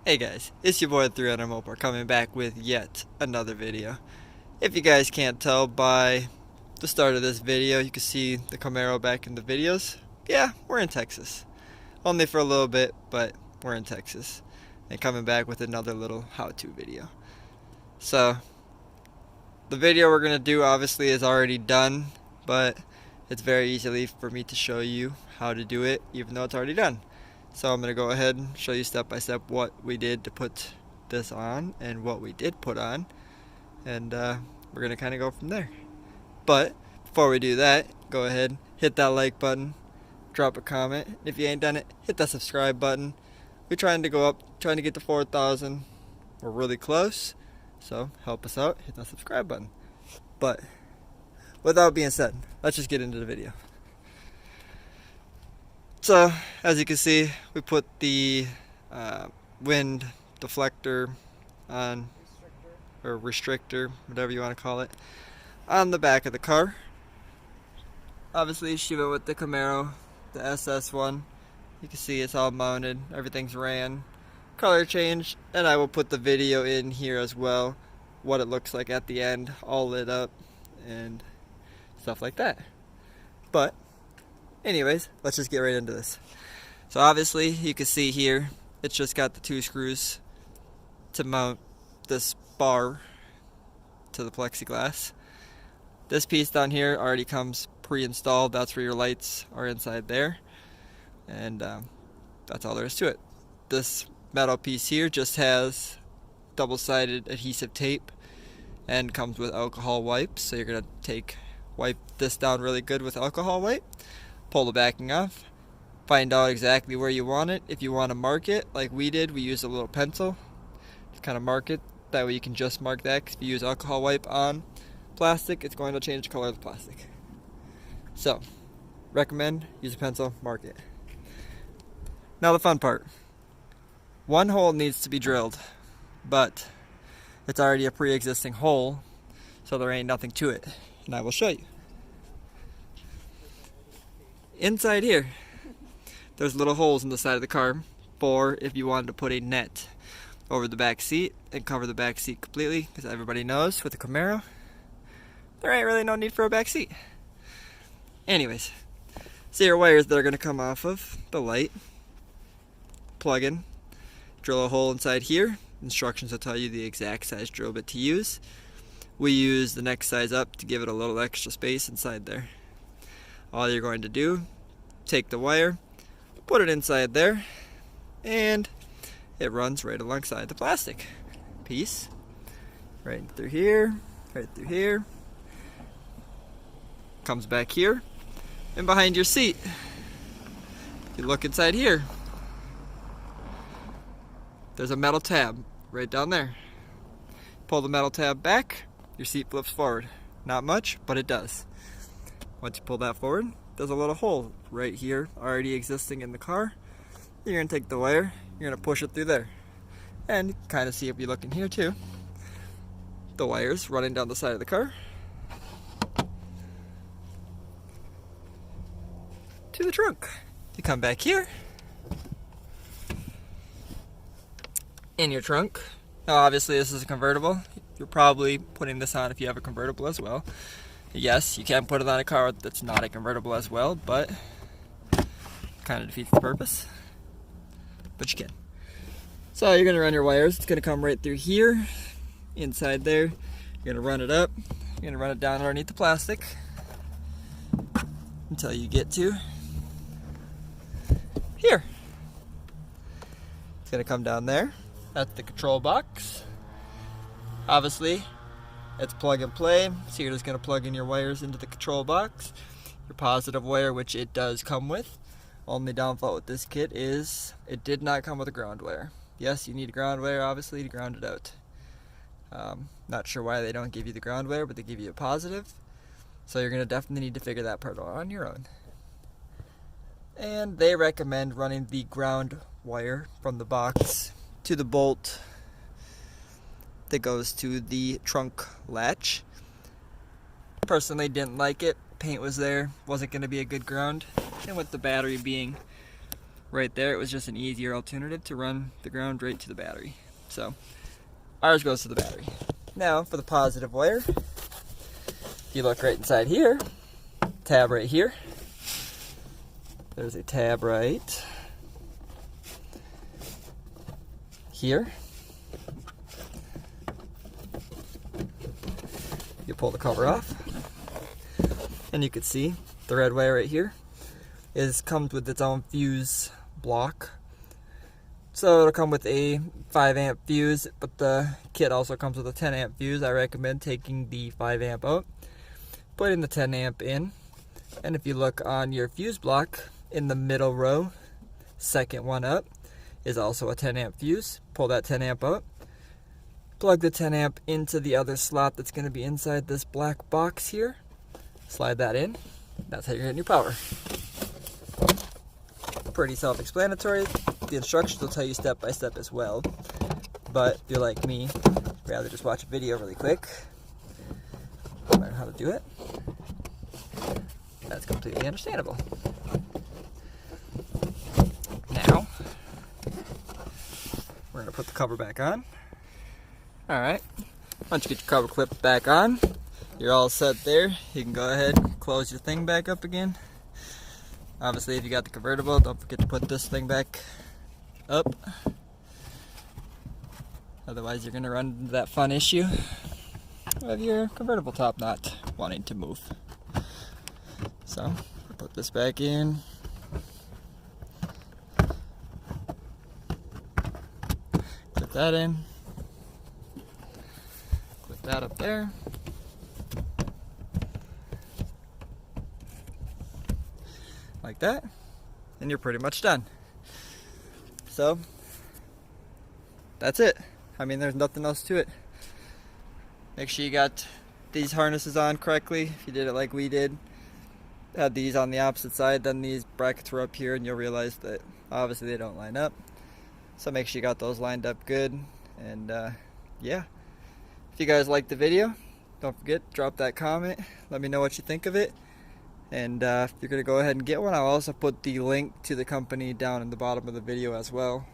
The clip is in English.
Hey guys, it's your boy 300 Mopar coming back with yet another video. If you guys can't tell by the start of this video, you can see the Camaro back in the videos. Yeah, we're in Texas. Only for a little bit, but we're in Texas. And coming back with another little how-to video. So, the video we're going to do obviously is already done, but it's very easily for me to show you how to do it even though it's already done. So I'm going to go ahead and show you step by step what we did to put this on and what we did put on, and we're going to kind of go from there. But before we do that, go ahead, hit that like button, drop a comment. If you ain't done it, hit that subscribe button. We're trying to go up, trying to get to 4,000. We're really close, so help us out, hit that subscribe button. But without being said, let's just get into the video. So, as you can see, we put the wind deflector on, or restrictor, whatever you want to call it, on the back of the car. Obviously, she went with the Camaro, the SS one. You can see it's all mounted, everything's ran, color change, and I will put the video in here as well, what it looks like at the end, all lit up, and stuff like that. But anyways, let's just get right into this. So obviously, you can see here, it's just got the 2 screws to mount this bar to the plexiglass. This piece down here already comes pre-installed. That's where your lights are inside there. And that's all there is to it. This metal piece here just has double-sided adhesive tape and comes with alcohol wipes. So you're going to wipe this down really good with alcohol wipe. Pull the backing off, find out exactly where you want it. If you want to mark it like we did, we used a little pencil to kind of mark it. That way you can just mark that, because if you use alcohol wipe on plastic, it's going to change the color of the plastic. So, recommend, use a pencil, mark it. Now the fun part. One hole needs to be drilled, but it's already a pre-existing hole, so there ain't nothing to it, and I will show you. Inside here, there's little holes in the side of the car for if you wanted to put a net over the back seat and cover the back seat completely, because everybody knows with the Camaro, there ain't really no need for a back seat. Anyways, so your wires that are going to come off of the light, plug in, drill a hole inside here. Instructions will tell you the exact size drill bit to use. We use the next size up to give it a little extra space inside there. All you're going to do, take the wire, put it inside there, and it runs right alongside the plastic piece. Right through here, comes back here, and behind your seat. You look inside here, there's a metal tab right down there. Pull the metal tab back, your seat flips forward. Not much, but it does. Once you pull that forward, there's a little hole right here already existing in the car. You're going to take the wire, you're going to push it through there. And kind of see if you look in here too. The wires running down the side of the car to the trunk. You come back here. In your trunk. Now obviously this is a convertible. You're probably putting this on if you have a convertible as well. Yes, you can put it on a car that's not a convertible as well, but kind of defeats the purpose. But you can. So you're going to run your wires. It's going to come right through here, inside there. You're going to run it up. You're going to run it down underneath the plastic until you get to here. It's going to come down there. That's the control box. Obviously, it's plug and play, so you're just going to plug in your wires into the control box. Your positive wire, which it does come with. Only downfall with this kit is it did not come with a ground wire. Yes, you need a ground wire, obviously, to ground it out. Not sure why they don't give you the ground wire, but they give you a positive. So you're going to definitely need to figure that part out on your own. And they recommend running the ground wire from the box to the bolt that goes to the trunk latch. Personally didn't like it. Paint was there, wasn't going to be a good ground, and with the battery being right there, it was just an easier alternative to run the ground right to the battery. So ours goes to the battery. Now for the positive wire, if you look right inside here, tab right here, there's a tab right here. You pull the cover off, and you can see the red wire right here comes with its own fuse block. So it'll come with a 5 amp fuse, but the kit also comes with a 10 amp fuse. I recommend taking the 5 amp out, putting the 10 amp in, and if you look on your fuse block in the middle row, second one up is also a 10 amp fuse. Pull that 10 amp out, plug the 10 amp into the other slot that's going to be inside this black box here, slide that in. That's how you're getting your power. Pretty self-explanatory. The instructions will tell you step by step as well, but if you're like me, rather just watch a video really quick, learn how to do it, that's completely understandable. Now we're going to put the cover back on. Alright, once you get your cover clip back on, you're all set there. You can go ahead and close your thing back up again. Obviously, if you got the convertible, don't forget to put this thing back up. Otherwise, you're going to run into that fun issue of your convertible top not wanting to move. So, put this back in. Clip that in. Clip that up there. Like that, and you're pretty much done. So that's it. I mean, there's nothing else to it. Make sure you got these harnesses on correctly. If you did it like we did, had these on the opposite side, then these brackets were up here, and you'll realize that obviously they don't line up. So make sure you got those lined up good. And yeah, if you guys liked the video, don't forget, drop that comment, let me know what you think of it. And if you're going to go ahead and get one, I'll also put the link to the company down in the bottom of the video as well.